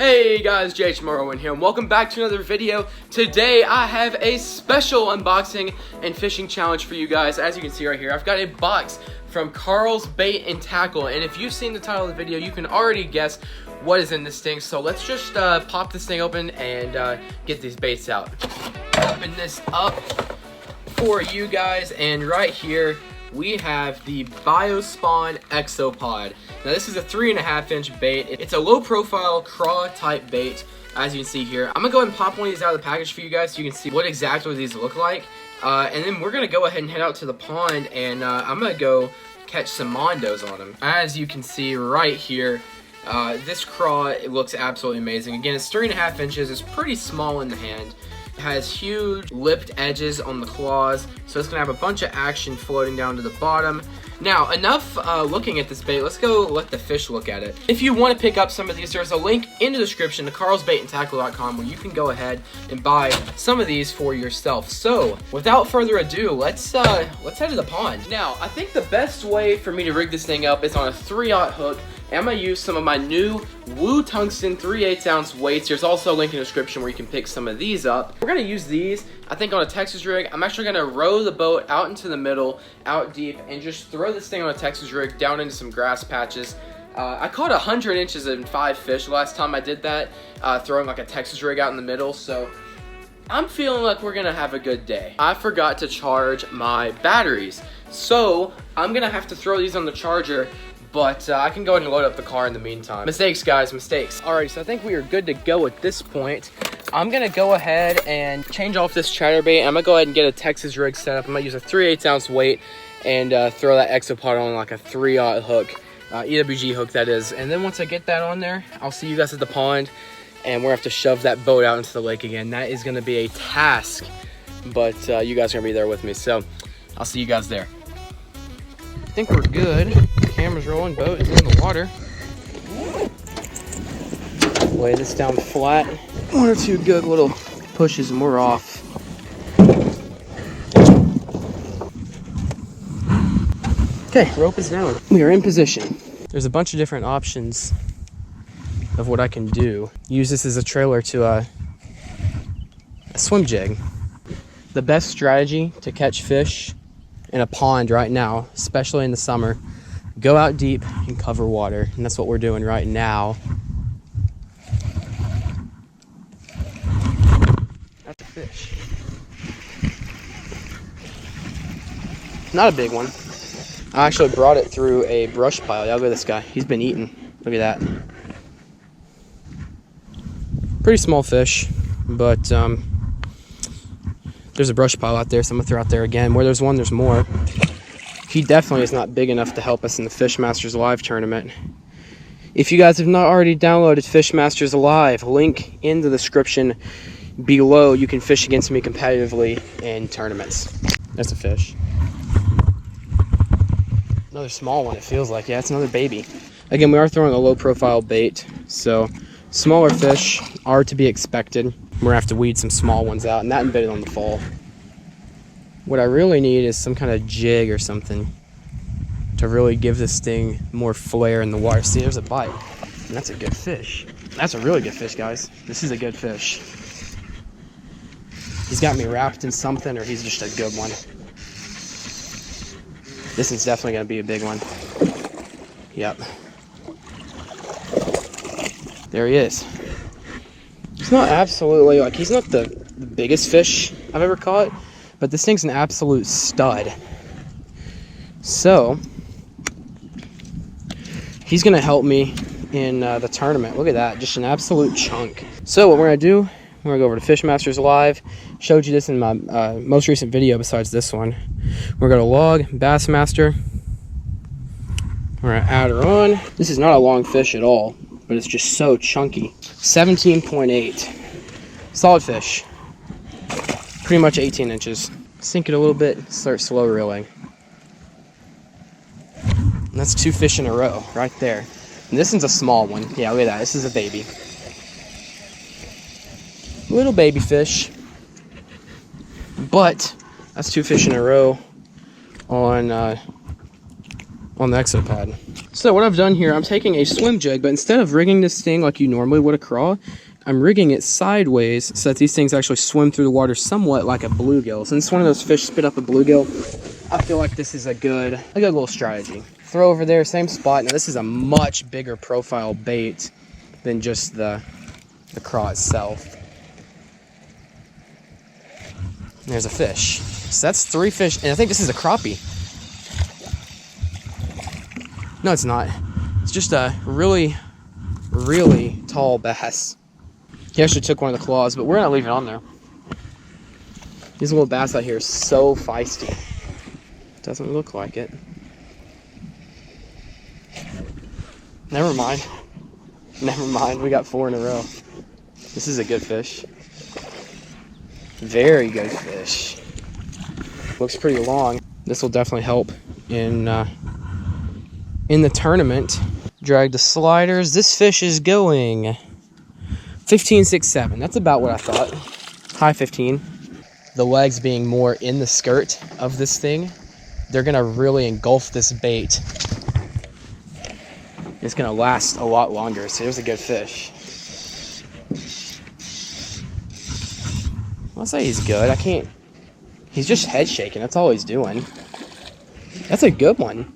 Hey guys, JH Morrowind here, and welcome back to another video. Today I have a special unboxing and fishing challenge for you guys. As you can see right here, I've got a box from Carl's Bait and Tackle, and if you've seen the title of the video, you can already guess what is in this thing. So let's just pop this thing open and get these baits out. Open this up for you guys, and right here we have the BioSpawn ExoPod. Now this is a 3.5-inch bait. It's a low profile Craw type bait, as you can see here. I'm gonna go ahead and pop one of these out of the package for you guys so you can see what exactly these look like. And then we're gonna go ahead and head out to the pond, and I'm gonna go catch some mondos on them. As you can see right here, this Craw, it looks absolutely amazing. Again, it's 3.5 inches, it's pretty small in the hand. Has huge lipped edges on the claws, so it's gonna have a bunch of action floating down to the bottom. Now, enough looking at this bait, let's go let the fish look at it. If you want to pick up some of these, there's a link in the description to carlsbaitandtackle.com where you can go ahead and buy some of these for yourself. So, without further ado, let's head to the pond. Now, I think the best way for me to rig this thing up is on a 3/0 hook. And I'm gonna use some of my new Woo Tungsten 3/8 ounce weights. There's also a link in the description where you can pick some of these up. We're gonna use these, I think, on a Texas rig. I'm actually gonna row the boat out into the middle, out deep, and just throw this thing on a Texas rig down into some grass patches. I caught 100 inches and 5 fish last time I did that, throwing like a Texas rig out in the middle, so I'm feeling like we're gonna have a good day. I forgot to charge my batteries, so I'm gonna have to throw these on the charger, but I can go ahead and load up the car in the meantime. Mistakes, guys, mistakes. Alrighty, so I think we are good to go at this point. I'm gonna go ahead and change off this chatterbait. I'm gonna go ahead and get a Texas rig set up. I'm gonna use a 3/8 ounce weight and throw that ExoPod on like a 3/0 hook, EWG hook that is. And then once I get that on there, I'll see you guys at the pond, and we're gonna have to shove that boat out into the lake again. That is gonna be a task, but you guys are gonna be there with me, so I'll see you guys there. I think we're good. Camera's rolling, boat is in the water. Lay this down flat. 1 or 2 good little pushes and we're off. Okay, rope is down. We are in position. There's a bunch of different options of what I can do. Use this as a trailer to a swim jig. The best strategy to catch fish in a pond right now, especially in the summer, go out deep and cover water, and that's what we're doing right now. That's a fish. Not a big one. I actually brought it through a brush pile. Yeah, look at this guy. He's been eaten. Look at that. Pretty small fish, but there's a brush pile out there, so I'm gonna throw out there again. Where there's one, there's more. He definitely is not big enough to help us in the Fishmasters Live tournament. If you guys have not already downloaded Fishmasters Live, link in the description below. You can fish against me competitively in tournaments. That's a fish. Another small one, it feels like. Yeah, it's another baby. Again, we are throwing a low profile bait, so smaller fish are to be expected. We're gonna have to weed some small ones out, and that embedded on the fall. What I really need is some kind of jig or something to really give this thing more flair in the water. See, there's a bite, and that's a good fish. That's a really good fish, guys. This is a good fish. He's got me wrapped in something, or he's just a good one. This is definitely gonna be a big one. Yep. There he is. He's not absolutely, like, he's not the biggest fish I've ever caught, but this thing's an absolute stud. So, he's gonna help me in the tournament. Look at that, just an absolute chunk. So what we're gonna do, we're gonna go over to Fishmasters Live. Showed you this in my most recent video besides this one. We're gonna log Bassmaster. We're gonna add her on. This is not a long fish at all, but it's just so chunky. 17.8. Solid fish. Pretty much 18 inches. Sink it a little bit, start slow reeling. And that's 2 fish in a row right there. And this one's a small one. Yeah, look at that. This is a baby. Little baby fish. But that's 2 fish in a row on on the ExoPod. So what I've done here, I'm taking a swim jig, but instead of rigging this thing like you normally would a craw, I'm rigging it sideways so that these things actually swim through the water somewhat like a bluegill. Since one of those fish spit up a bluegill, I feel like this is a good little strategy. Throw over there, same spot. Now this is a much bigger profile bait than just the craw itself. And there's a fish. So that's 3 fish, and I think this is a crappie. No, it's not. It's just a really, really tall bass. He actually took one of the claws, but we're gonna leave it on there. These little bass out here are so feisty. Doesn't look like it. Never mind. Never mind, we got 4 in a row. This is a good fish. Very good fish. Looks pretty long. This will definitely help in the tournament. Drag the sliders. This fish is going 15, 6, 7. That's about what I thought. High 15. The legs being more in the skirt of this thing, they're gonna really engulf this bait. It's gonna last a lot longer. So here's a good fish. I'll say he's good. He's just head shaking. That's all he's doing. That's a good one.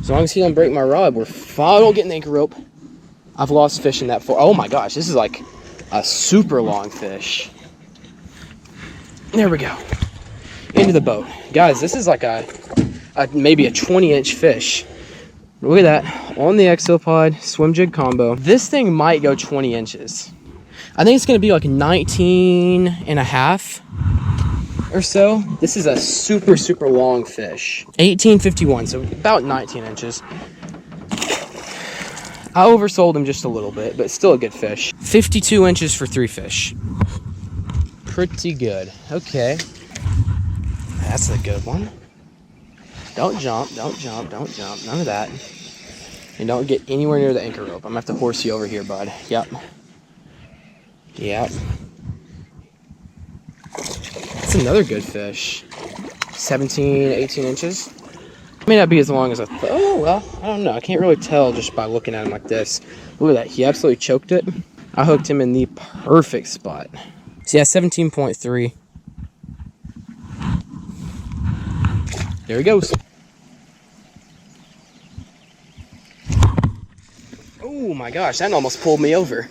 As long as he don't break my rod, we're fine. Don't get an anchor rope. I've lost fish in that for. Oh my gosh, this is like a super long fish. There we go. Into the boat. Guys, this is like maybe a 20-inch fish. Look at that. On the ExoPod swim jig combo. This thing might go 20 inches. I think it's going to be like 19 and a half or so. This is a super, super long fish. 1851, so about 19 inches. I oversold him just a little bit, but still a good fish. 52 inches for 3 fish. Pretty good. Okay. That's a good one. Don't jump, don't jump, don't jump. None of that. And don't get anywhere near the anchor rope. I'm going to have to horse you over here, bud. Yep. Yep. That's another good fish. 17, 18 inches. May not be as long as I thought. Oh, well, I don't know. I can't really tell just by looking at him like this. Look at that. He absolutely choked it. I hooked him in the perfect spot. So, yeah, 17.3. There he goes. Oh, my gosh. That almost pulled me over.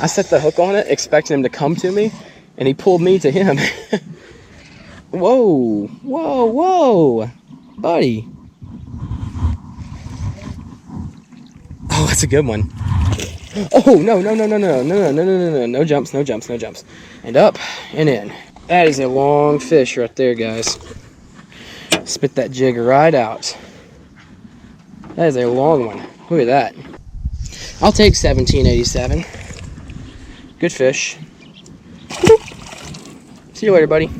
I set the hook on it, expecting him to come to me, and he pulled me to him. Whoa, whoa, whoa, buddy. Oh, that's a good one. Oh, no, no, no, no, no, no, no, no, no, no, no, no jumps, no jumps, no jumps. And up and in. That is a long fish right there, guys. Spit that jig right out. That is a long one. Look at that. I'll take 1787. Good fish. See you later, buddy.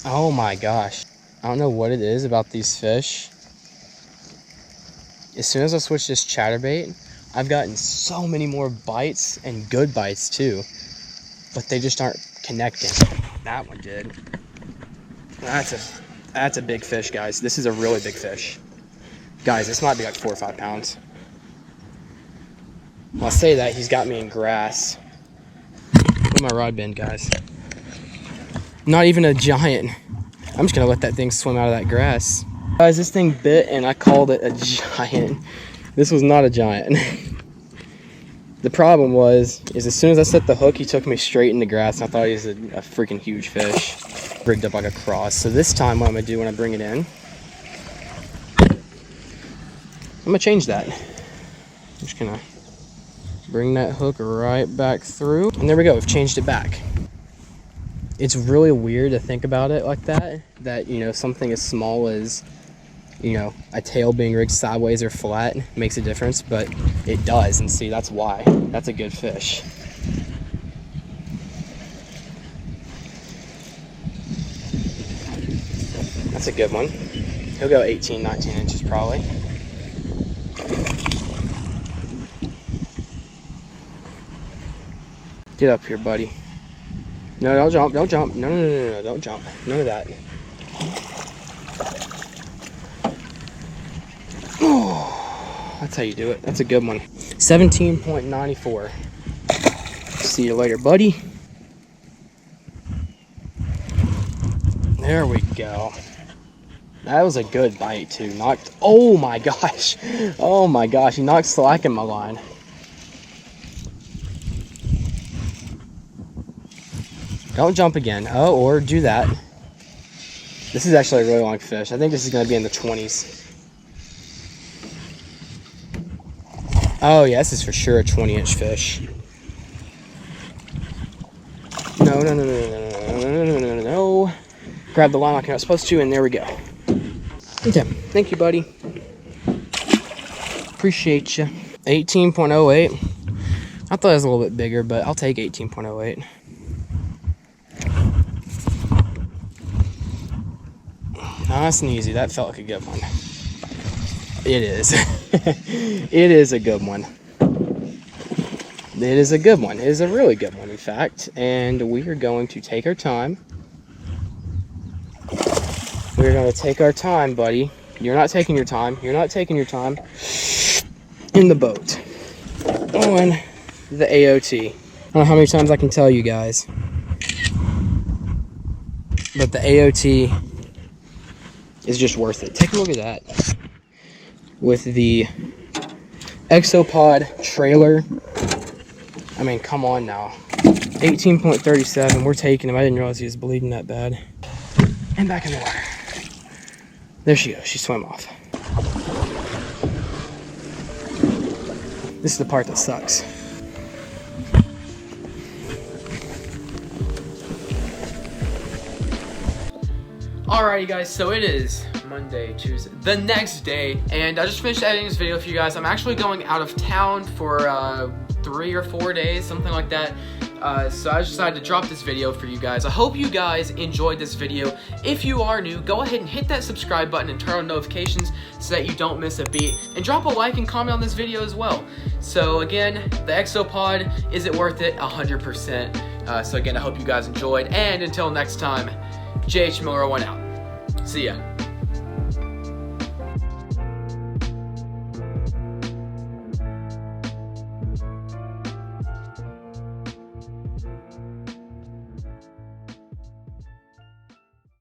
Oh my gosh. I don't know what it is about these fish. As soon as I switch this chatterbait, I've gotten so many more bites, and good bites too. But they just aren't connecting. That one did. That's a big fish, guys. This is a really big fish. Guys, this might be like 4 or 5 pounds. Well, I say that, he's got me in grass. Look at my rod bend, guys. Not even a giant. I'm just gonna let that thing swim out of that grass. Guys, this thing bit and I called it a giant. This was not a giant. The problem is as soon as I set the hook, he took me straight in the grass, and I thought he was a freaking huge fish. Rigged up like a cross. So this time what I'm gonna do when I bring it in, I'm gonna change that. I'm just gonna bring that hook right back through, and there we go. We've changed it back. It's really weird to think about it like that, you know, something as small as, you know, a tail being rigged sideways or flat makes a difference, but it does. And see, that's why. That's a good fish. That's a good one. He'll go 18, 19 inches probably. Get up here, buddy. No, don't jump, don't jump. No, no, no, no, no, don't jump. None of that. That's how you do it. That's a good one. 17.94. See you later, buddy. There we go. That was a good bite too. Knocked, oh my gosh. Oh my gosh, he knocked slack in my line. Don't jump again. Oh, or do that. This is actually a really long fish. I think this is gonna be in the 20s. Oh yeah, this is for sure a 20-inch fish. No, no, no, no, no, no, no, no, no, no. Grab the line like I was supposed to, and there we go. Okay, thank you, buddy. Appreciate you. 18.08. I thought it was a little bit bigger, but I'll take 18.08. Nice and easy. That felt like a good one. It is. It is a good one. It is a good one. It is a really good one, in fact. And we are going to take our time. We're going to take our time, buddy. You're not taking your time. You're not taking your time. In the boat. On the AOT. I don't know how many times I can tell you guys. But the AOT is just worth it. Take a look at that. With the ExoPod trailer. I mean, come on now. 18.37. We're taking him. I didn't realize he was bleeding that bad. And back in the water. There she goes. She swam off. This is the part that sucks. Alrighty guys, so it is Monday, Tuesday, the next day, and I just finished editing this video for you guys. I'm actually going out of town for 3 or 4 days, something like that. So I just decided to drop this video for you guys. I hope you guys enjoyed this video. If you are new, go ahead and hit that subscribe button and turn on notifications so that you don't miss a beat. And drop a like and comment on this video as well. So again, the ExoPod, is it worth it? 100%. So again, I hope you guys enjoyed. And until next time, JH Miller 1 out. See ya.